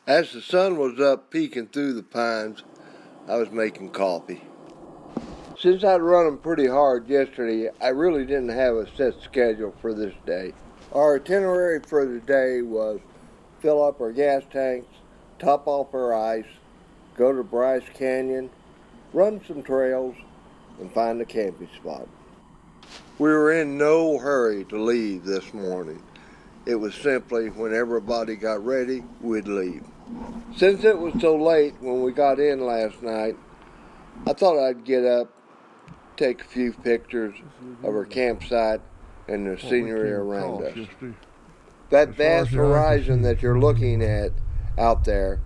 As the sun was up peeking through the pines, I was making coffee. Since I'd run them pretty hard yesterday, I really didn't have a set schedule for this day. Our itinerary for the day was fill up our gas tanks, top off our ice, go to Bryce Canyon, run some trails, and find a camping spot. We were in no hurry to leave this morning. It was simply when everybody got ready, we'd leave. Since it was so late when we got in last night, I thought I'd get up, take a few pictures of our campsite and the scenery around us. That vast horizon that you're looking at out there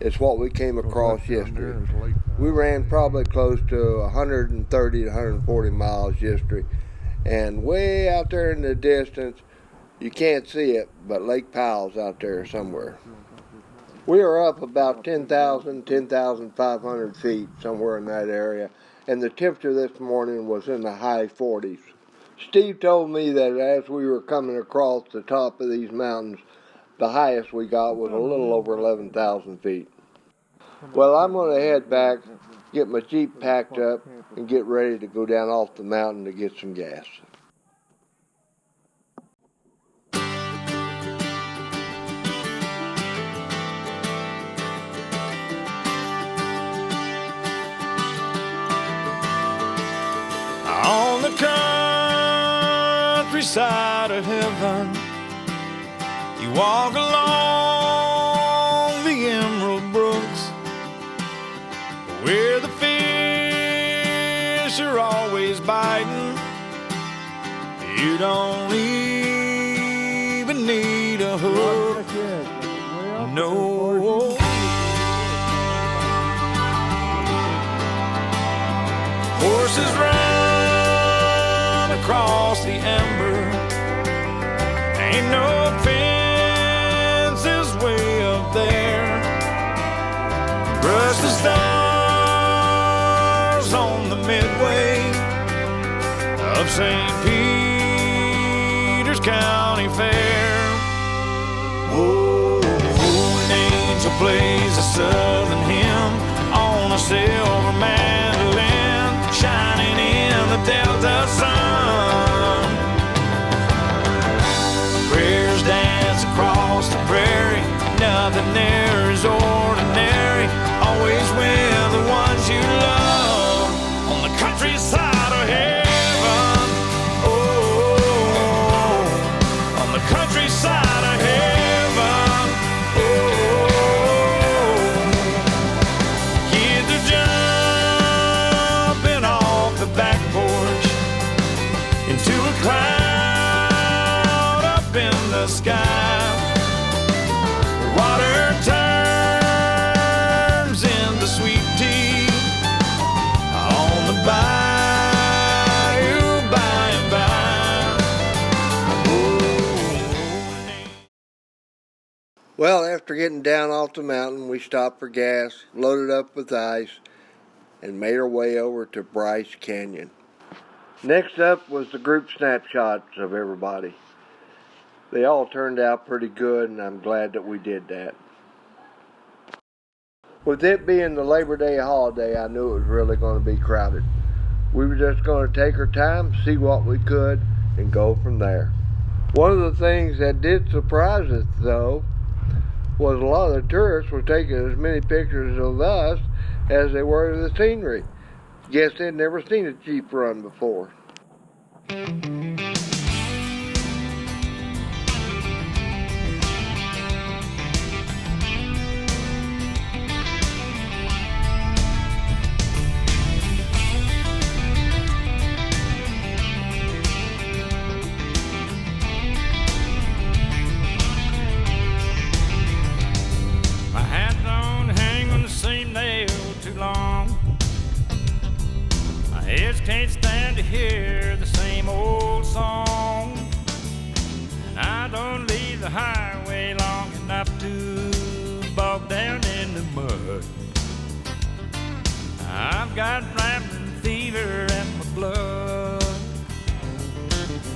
is what we came across yesterday. We ran probably close to 130 to 140 miles yesterday, and way out there in the distance, you can't see it, but Lake Powell's out there somewhere. We are up about 10,500 feet, somewhere in that area, and the temperature this morning was in the high 40s. Steve told me that as we were coming across the top of these mountains, the highest we got was a little over 11,000 feet. Well, I'm going to head back, get my Jeep packed up, and get ready to go down off the mountain to get some gas. On the countryside of heaven, you walk along the emerald brooks, where the fish are always biting. You don't even need a hook. No. Horses run across the amber. Ain't no fences way up there. Brush the stars on the midway of St. Peter's County Fair. Whoa, an angel plays a southern hymn on a silver mandolin, shining in the delta sun. Prayers dance across the prairie, nothing there is ordinary. Always with the ones you love on the countryside of heaven. Oh, on the countryside of heaven. Oh, kids are jumping off the back porch into a cloud up in the sky. Water turns into sweet tea on the bayou by and by. Well, after getting down off the mountain, we stopped for gas, loaded up with ice, and made our way over to Bryce Canyon. Next up was the group snapshots of everybody. They all turned out pretty good, and I'm glad that we did that. With it being the Labor Day holiday, I knew it was really going to be crowded. We were just going to take our time, see what we could, and go from there. One of the things that did surprise us, though, was a lot of the tourists were taking as many pictures of us as they were of the scenery. Guess they'd never seen a Jeep run before. My hat don't hang on the same nail too long. My ears can't stand to hear the same old song. And I don't leave the highway long enough to bog down in the mud. I've got rambling fever in my blood.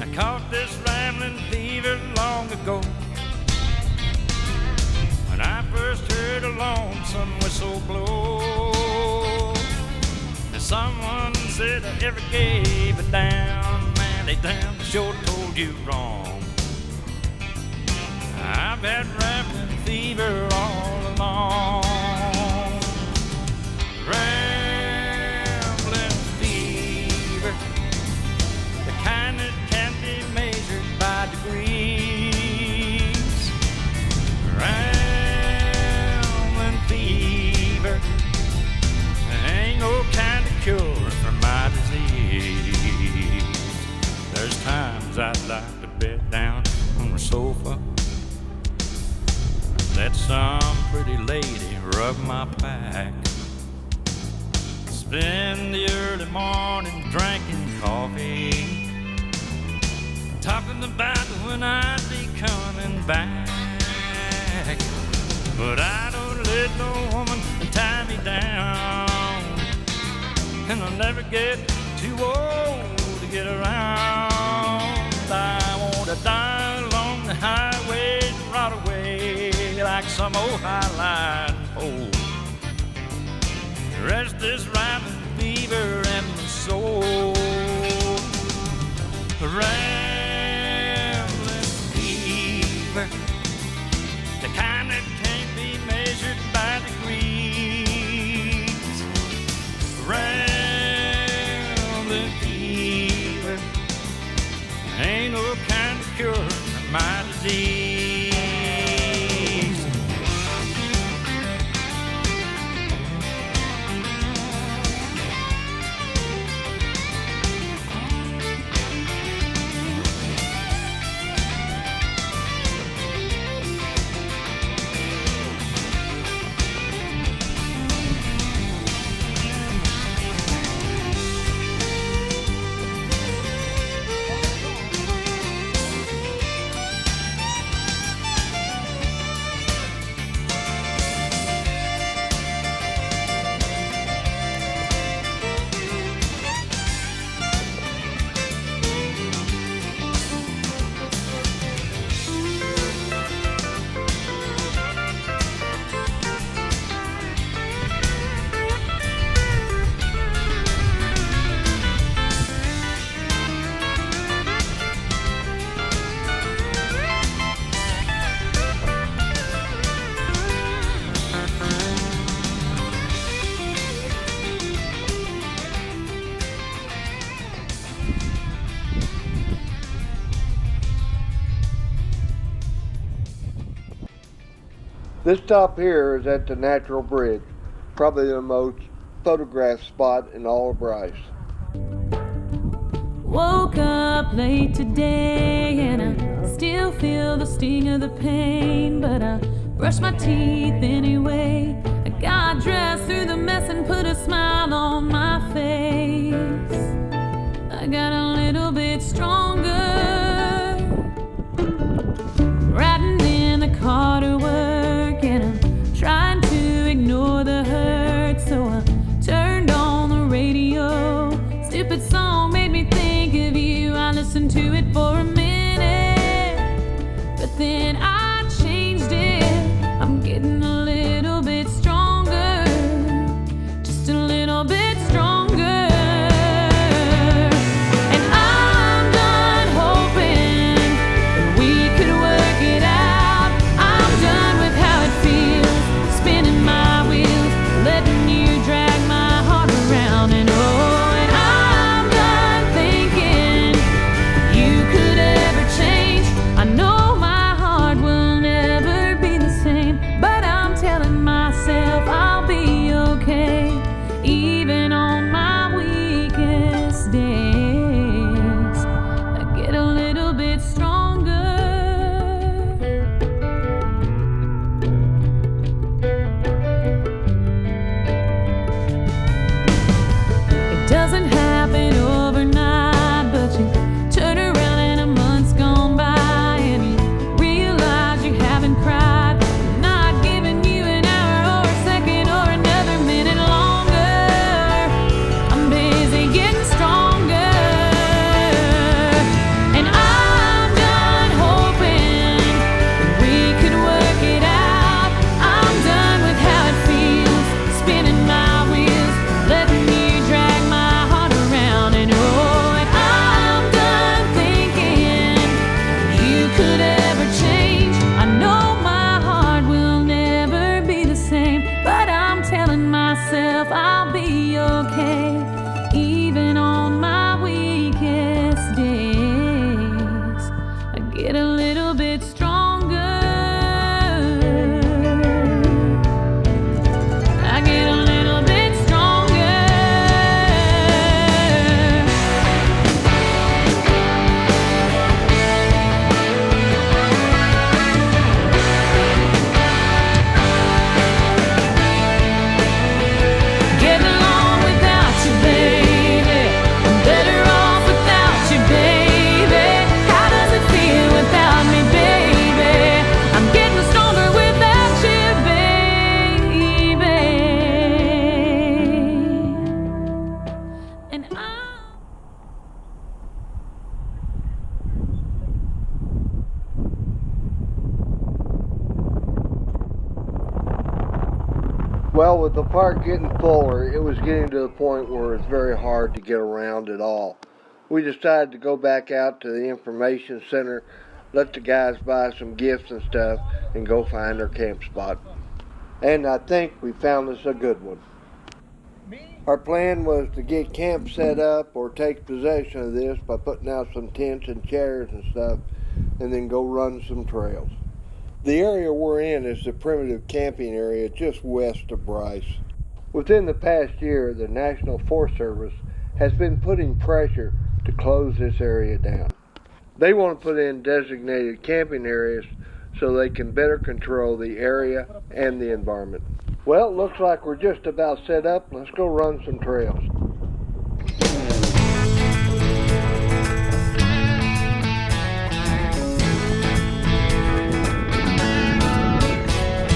I caught this rambling fever long ago when I first first heard a lonesome whistle blow. And someone said I ever gave it down. Man, they damn sure told you wrong. I've had rambling fever all along. Rambling fever, the kind that can't be measured by degrees. Rambling fever, ain't no kind of cure for my disease. There's times I'd like to bed down on the sofa, let some pretty lady rub my back, spend the early morning drinking coffee, talking about when I'd be coming back. But I don't let no woman tie me down, and I'll never get too old to get around. I want to die along the highway and rot away like some old highline pole. Rest this rambling fever in my soul. Rambling fever, the kind that can't be measured by degrees. Rambling fever, ain't no kind of cure for my disease. This stop here is at the Natural Bridge, probably the most photographed spot in all of Bryce. Woke up late today and I still feel the sting of the pain, but I brush my teeth anyway. I got dressed through the mess and put a smile on my face. I got a little bit stronger, riding in the car to work, and I'm trying to ignore the hurt, so I turned on the radio. Stupid song made me think of you. I listened to it for a minute, but then I changed it. I'm getting a little bit stronger, just a little bit stronger. I'll be okay, even on my weakest days. I get a little bit stronger. I get a little bit stronger. Getting along without you, baby. I'm better off without you, baby. How does it feel without me, baby? I'm getting stronger without you, baby. And I'm Well, with the park getting fuller, it was getting to the point where it's very hard to get around at all. We decided to go back out to the information center, let the guys buy some gifts and stuff, and go find our camp spot. And I think we found us a good one. Our plan was to get camp set up or take possession of this by putting out some tents and chairs and stuff, and then go run some trails. The area we're in is the primitive camping area just west of Bryce. Within the past year, the National Forest Service has been putting pressure to close this area down. They want to put in designated camping areas so they can better control the area and the environment. Well, it looks like we're just about set up. Let's go run some trails.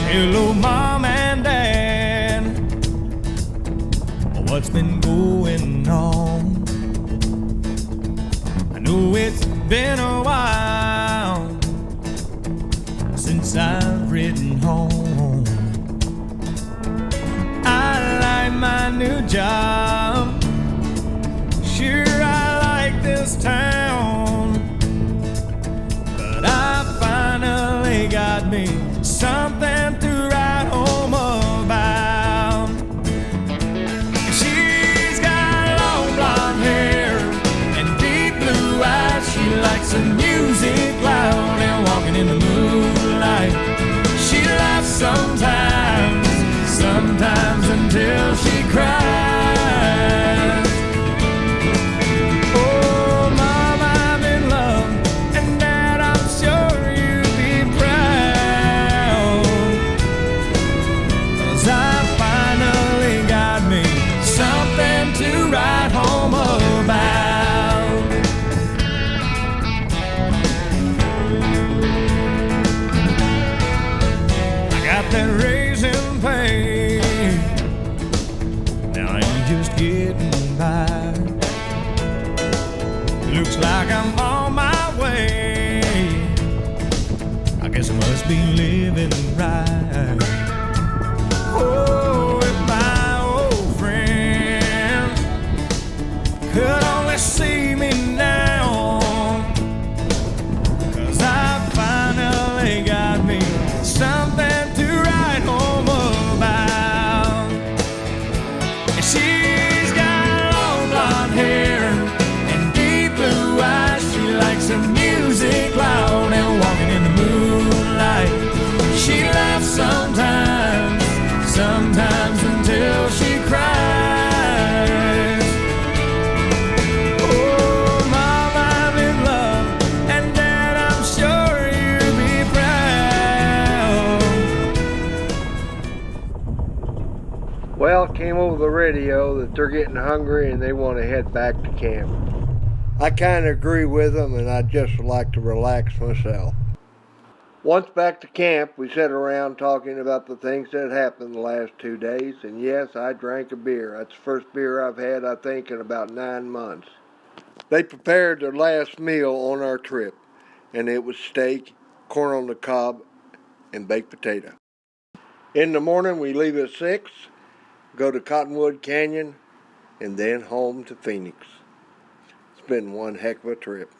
Hello, Mom and Dad. What's been going on? I know it's been a while since I've ridden home. I like my new job. Sure, I like this town. But I finally got me something to write home about. She's got long blonde hair and deep blue eyes. She likes the music loud and walking in the moonlight. She laughs sometimes, sometimes until she cries. Oh, Mom, I'm in love, and Dad, I'm sure you'd be proud. 'Cause I finally got me something to write home about. I got that raising pay. Now I'm just getting by. Looks like I'm on my way. I guess I must be living right. Oh, if my old friends could only see me now. 'Cause I finally got me something to write home about. And she's got long blonde hair and deep blue eyes. She likes the music loud and walking in the moonlight. She laughs sometimes, sometimes until she cries. Oh, Mom, I'm in love, and Dad, I'm sure you'll be proud. Well, it came over the radio that they're getting hungry and they want to head back to camp. I kind of agree with them, and I'd just like to relax myself. Once back to camp, we sat around talking about the things that happened the last 2 days, and yes, I drank a beer. That's the first beer I've had, I think, in about 9 months. They prepared their last meal on our trip, and it was steak, corn on the cob, and baked potato. In the morning, we leave at 6, go to Cottonwood Canyon, and then home to Phoenix. It's been one heck of a trip.